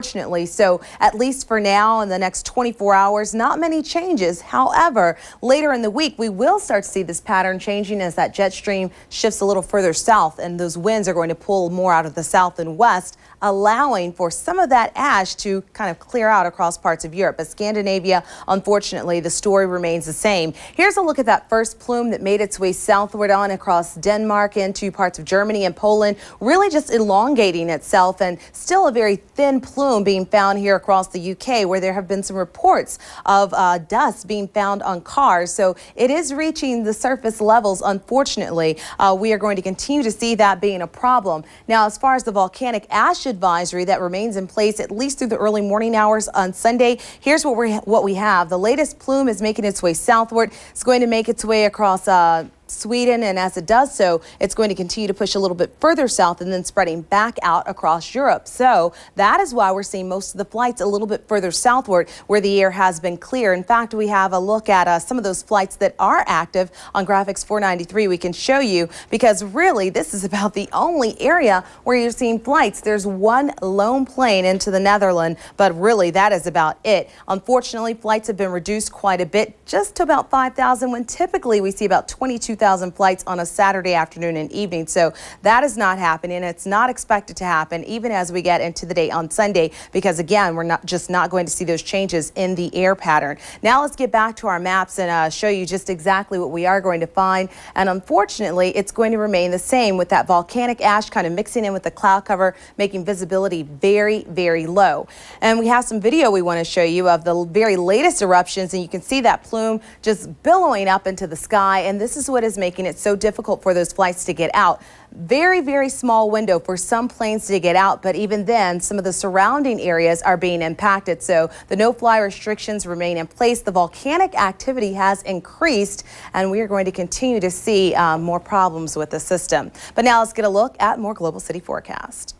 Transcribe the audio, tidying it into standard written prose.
Unfortunately, so at least for now, in the next 24 hours, not many changes. However, later in the week, we will start to see this pattern changing as that jet stream shifts a little further south, and those winds are going to pull more out of the south and west, allowing for some of that ash to kind of clear out across parts of Europe. But Scandinavia, unfortunately, the story remains the same. Here's a look at that first plume that made its way southward on across Denmark into parts of Germany and Poland, really just elongating itself, and still a very thin plume being found here across the UK, where there have been some reports of dust being found on cars. So it is reaching the surface levels. Unfortunately, we are going to continue to see that being a problem. Now, as far as the volcanic ash advisory that remains in place at least through the early morning hours on Sunday, here's what we have. The latest plume is making its way southward. It's going to make its way across Sweden, and as it does so, it's going to continue to push a little bit further south and then spreading back out across Europe. So that is why we're seeing most of the flights a little bit further southward, where the air has been clear. In fact, we have a look at some of those flights that are active on graphics 493. We can show you, because really this is about the only area where you're seeing flights. There's one lone plane into the Netherlands, but really that is about it. Unfortunately, flights have been reduced quite a bit, just to about 5,000, when typically we see about 22,000 flights on a Saturday afternoon and evening. So that is not happening. It's not expected to happen even as we get into the day on Sunday, because again, we're not going to see those changes in the air pattern. Now let's get back to our maps and show you just exactly what we are going to find. And unfortunately, it's going to remain the same, with that volcanic ash kind of mixing in with the cloud cover, making visibility very, very low. And we have some video we want to show you of the very latest eruptions, and you can see that plume just billowing up into the sky. And this is what is making it so difficult for those flights to get out. Very, very small window for some planes to get out, but even then, some of the surrounding areas are being impacted. So the no-fly restrictions remain in place. The volcanic activity has increased, and we are going to continue to see more problems with the system. But now let's get a look at more Global City forecast.